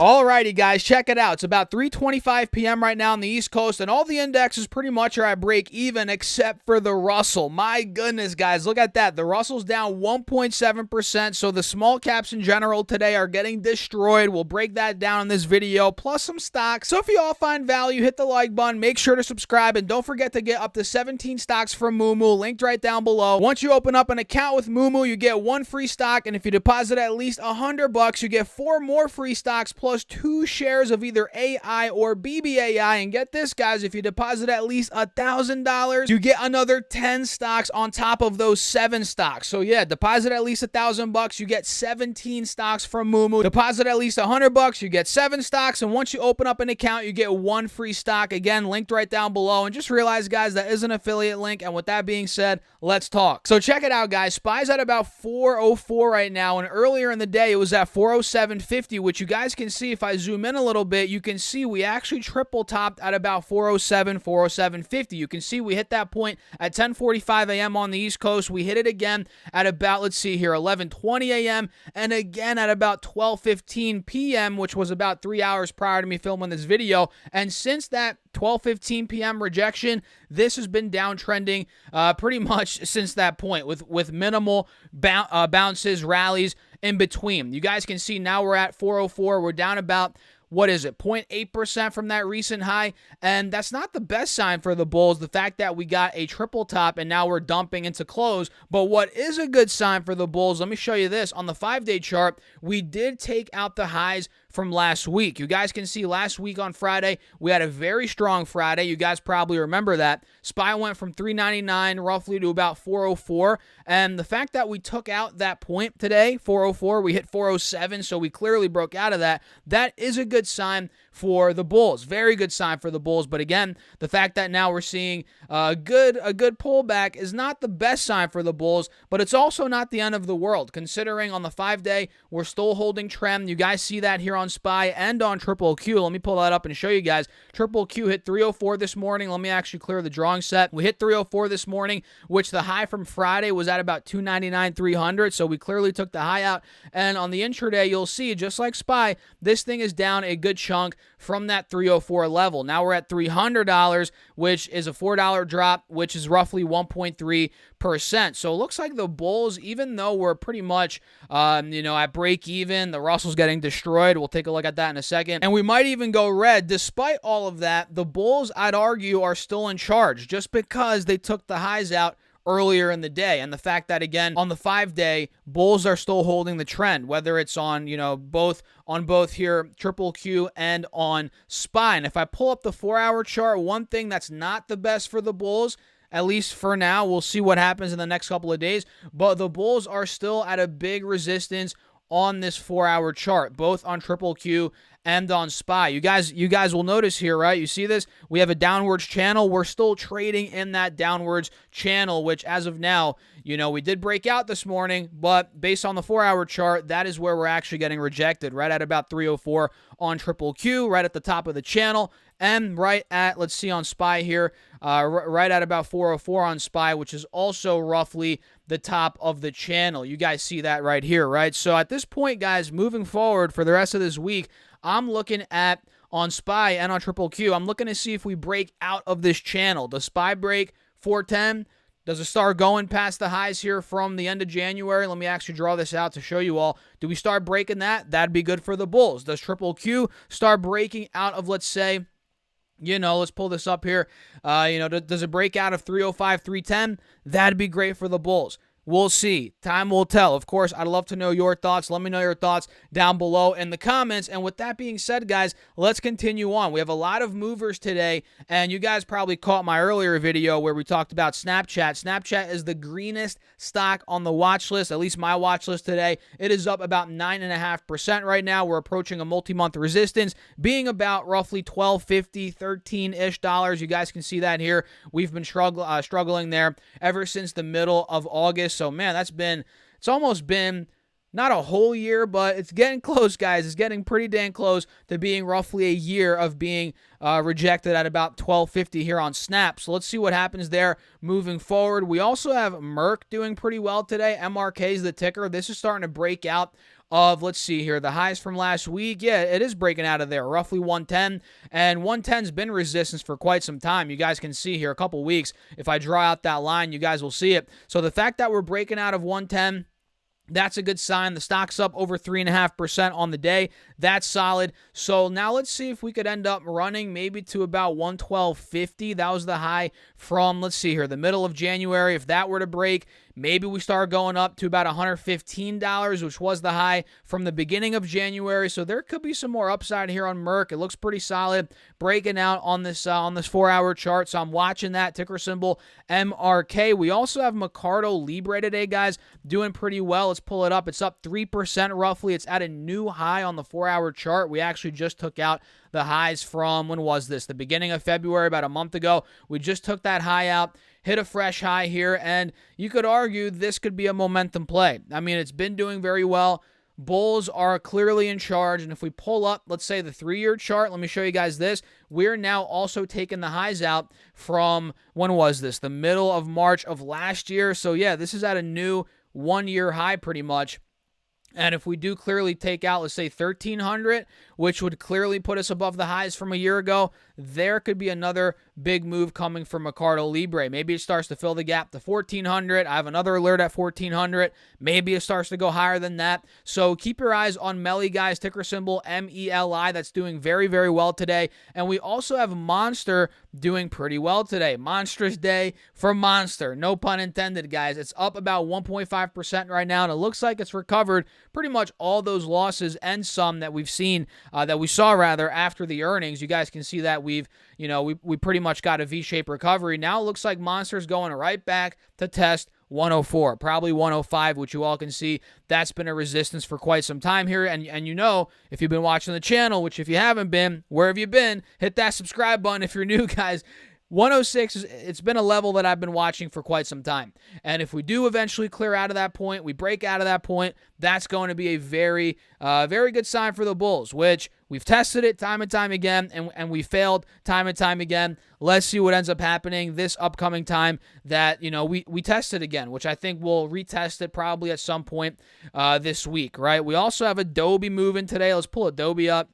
Alrighty, guys, check it out. It's about 3:25 p.m. right now on the East Coast, and all the indexes pretty much are at break even except for the Russell. My goodness, guys, look at that. The Russell's down 1.7%, so the small caps in general today are getting destroyed. We'll break that down in this video, plus some stocks. So if you all find value, hit the like button, make sure to subscribe, and don't forget to get up to 17 stocks from Moomoo, linked right down below. Once you open up an account with Moomoo, you get 1 free stock, and if you deposit at least $100, you get 4 more free stocks, plus 2 shares of either AI or BBAI. And get this, guys, if you deposit at least $1,000, you get another 10 stocks on top of those 7 stocks. So yeah, deposit at least $1,000, you get 17 stocks from Moomoo. Deposit at least $100, you get 7 stocks, and once you open up an account, you get 1 free stock. Again, linked right down below. And just realize, guys, that is an affiliate link. And with that being said, let's talk. So check it out, guys. SPY's at about 404 right now, and earlier in the day it was at 407.50, which you guys can see if I zoom in a little bit. You can see we actually triple topped at about 407, 407.50. You can see we hit that point at 10:45 a.m. on the East Coast. We hit it again at about, let's see here, 11:20 a.m. and again at about 12:15 p.m., which was about 3 hours prior to me filming this video. And since that 12:15 p.m. rejection, this has been downtrending pretty much since that point, with minimal bounces, rallies in between. You guys can see now we're at 404. We're down about, what is it, 0.8% from that recent high, and that's not the best sign for the bulls, the fact that we got a triple top and now we're dumping into close. But what is a good sign for the bulls, let me show you this. On the 5-day chart, we did take out the highs from last week. You guys can see last week on Friday, we had a very strong Friday. You guys probably remember that. SPY went from 399 roughly to about 404, and the fact that we took out that point today, 404, we hit 407, so we clearly broke out of that. That is a good sign for the bulls. Very good sign for the bulls. But again, the fact that now we're seeing a good pullback is not the best sign for the bulls, but it's also not the end of the world, considering on the 5-day we're still holding trend. You guys see that here on SPY and on Triple Q. Let me pull that up and show you guys. Triple Q hit 304 this morning. Let me actually clear the drawing set. We hit 304 this morning, which the high from Friday was at about 299.300, so we clearly took the high out. And on the intraday, you'll see, just like SPY, this thing is down a good chunk from that 304 level. Now we're at $300, which is a $4 drop, which is roughly 1.3%. So it looks like the bulls, even though we're pretty much at break even, the Russell's getting destroyed. We'll take a look at that in a second. And we might even go red. Despite all of that, the bulls, I'd argue, are still in charge just because they took the highs out earlier in the day, and the fact that, again, on the 5-day, bulls are still holding the trend, whether it's on both here Triple Q and on SPY. And if I pull up the 4-hour chart, one thing that's not the best for the bulls, at least for now, we'll see what happens in the next couple of days, but the bulls are still at a big resistance on this 4-hour chart, both on Triple Q and on SPY. You guys will notice here, right? You see this? We have a downwards channel. We're still trading in that downwards channel, which as of now, we did break out this morning, but based on the 4-hour chart, that is where we're actually getting rejected, right at about 304 on Triple Q, right at the top of the channel, and right at, let's see on SPY here, right at about 404 on SPY, which is also roughly the top of the channel. You guys see that right here, right? So at this point, guys, moving forward for the rest of this week, I'm looking at, on SPY and on Triple Q, I'm looking to see if we break out of this channel. The SPY break 410, does it start going past the highs here from the end of January? Let me actually draw this out to show you all. Do we start breaking that? That'd be good for the bulls. Does Triple Q start breaking out of, let's say, let's pull this up here. Does it break out of 305, 310? That'd be great for the bulls. We'll see. Time will tell. Of course, I'd love to know your thoughts. Let me know your thoughts down below in the comments. And with that being said, guys, let's continue on. We have a lot of movers today, and you guys probably caught my earlier video where we talked about Snapchat. Snapchat is the greenest stock on the watch list, at least my watch list today. It is up about 9.5% right now. We're approaching a multi-month resistance, being about roughly $12.50, $13-ish dollars. You guys can see that here. We've been struggling there ever since the middle of August. So, man, it's almost been not a whole year, but it's getting close, guys. It's getting pretty dang close to being roughly a year of being rejected at about $12.50 here on Snap. So let's see what happens there moving forward. We also have Merck doing pretty well today. MRK is the ticker. This is starting to break out of, let's see here, the highs from last week. Yeah, it is breaking out of there, roughly 110, and 110's been resistance for quite some time. You guys can see here a couple weeks. If I draw out that line, you guys will see it. So the fact that we're breaking out of 110, that's a good sign. The stock's up over 3.5% on the day. That's solid. So now let's see if we could end up running maybe to about 112.50. That was the high from, let's see here, the middle of January. If that were to break, maybe we start going up to about $115, which was the high from the beginning of January. So there could be some more upside here on Merck. It looks pretty solid, breaking out on this 4-hour chart. So I'm watching that ticker symbol MRK. We also have Mercado Libre today, guys, doing pretty well. Let's pull it up. It's up 3% roughly. It's at a new high on the 4-hour chart. We actually just took out the highs from, when was this? The beginning of February, about a month ago. We just took that high out, hit a fresh high here, and you could argue this could be a momentum play. I mean, it's been doing very well. Bulls are clearly in charge, and if we pull up, let's say, the 3-year chart, let me show you guys this. We're now also taking the highs out from, when was this? The middle of March of last year. So, yeah, this is at a new 1-year high pretty much. And if we do clearly take out, let's say, 1,300, which would clearly put us above the highs from a year ago, there could be another big move coming from Mercado Libre. Maybe it starts to fill the gap to 1,400. I have another alert at 1,400. Maybe it starts to go higher than that. So keep your eyes on Meli, guys. Ticker symbol MELI. That's doing very, very well today. And we also have Monster doing pretty well today. Monstrous day for Monster. No pun intended, guys. It's up about 1.5% right now, and it looks like it's recovered pretty much all those losses and some that we've seen, that we saw rather after the earnings. You guys can see that we pretty much got a V-shaped recovery. Now it looks like Monster's going right back to test 104, probably 105, which you all can see. That's been a resistance for quite some time here. And you know, if you've been watching the channel, which if you haven't been, where have you been? Hit that subscribe button if you're new, guys. 106, it's been a level that I've been watching for quite some time. And if we do eventually clear out of that point, we break out of that point, that's going to be a very, very good sign for the Bulls, which we've tested it time and time again, and we failed time and time again. Let's see what ends up happening this upcoming time that, we test it again, which I think we'll retest it probably at some point this week, right? We also have Adobe moving today. Let's pull Adobe up.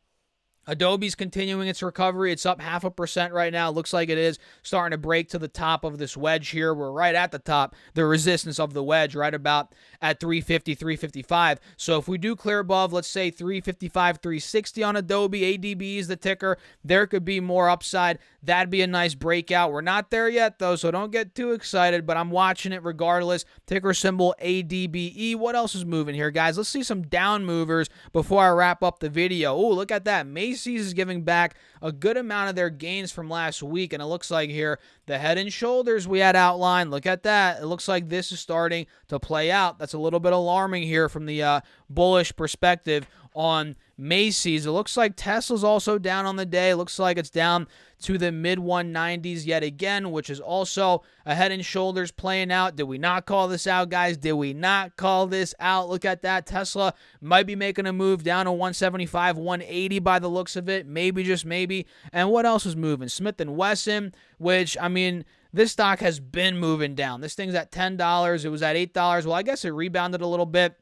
Adobe's continuing its recovery. It's up 0.5% right now. Looks like it is starting to break to the top of this wedge here. We're right at the top, the resistance of the wedge, right about at 350, 355. So if we do clear above, let's say 355, 360 on Adobe, ADB is the ticker, there could be more upside. That'd be a nice breakout. We're not there yet, though, so don't get too excited, but I'm watching it regardless. Ticker symbol ADBE. What else is moving here, guys? Let's see some down movers before I wrap up the video. Oh, look at that. Macy's is giving back a good amount of their gains from last week, and it looks like here the Head and Shoulders we had outlined. Look at that. It looks like this is starting to play out. That's a little bit alarming here from the bullish perspective on Macy's. It looks like Tesla's also down on the day. It looks like it's down to the mid 190s yet again, which is also a Head and Shoulders playing out. Did we not call this out, guys? Did we not call this out? Look at that. Tesla might be making a move down to 175, 180 by the looks of it. Maybe, just maybe. And what else is moving? Smith & Wesson, which, I mean, this stock has been moving down. This thing's at $10. It was at $8. Well, I guess it rebounded a little bit,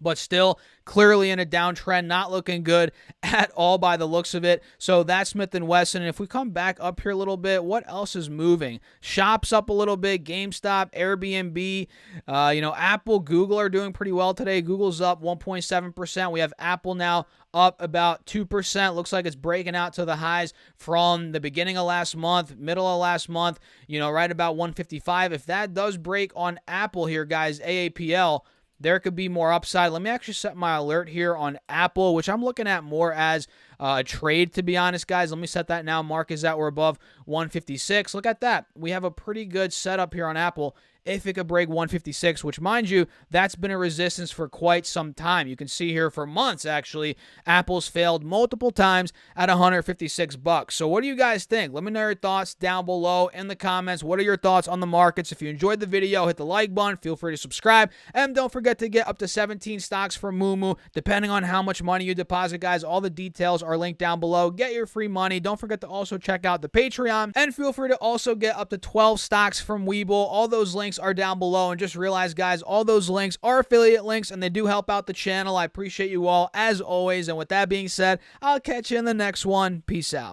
but still clearly in a downtrend, not looking good at all by the looks of it. So that's Smith & Wesson. And if we come back up here a little bit, what else is moving? Shops up a little bit, GameStop, Airbnb, Apple, Google are doing pretty well today. Google's up 1.7%. We have Apple now up about 2%. Looks like it's breaking out to the highs from the beginning of last month, middle of last month, right about 155. If that does break on Apple here, guys, AAPL, there could be more upside. Let me actually set my alert here on Apple, which I'm looking at more as a trade, to be honest, guys. Let me set that now. Mark is that we're above 156. Look at that. We have a pretty good setup here on Apple if it could break 156, which, mind you, that's been a resistance for quite some time. You can see here for months, actually, Apple's failed multiple times at $156. So what do you guys think? Let me know your thoughts down below in the comments. What are your thoughts on the markets? If you enjoyed the video, hit the like button. Feel free to subscribe. And don't forget to get up to 17 stocks from Moomoo, depending on how much money you deposit, guys. All the details are linked down below. Get your free money. Don't forget to also check out the Patreon. And feel free to also get up to 12 stocks from Webull. All those links are down below. And just realize, guys, all those links are affiliate links, and they do help out the channel. I appreciate you all, as always. And with that being said, I'll catch you in the next one. Peace out.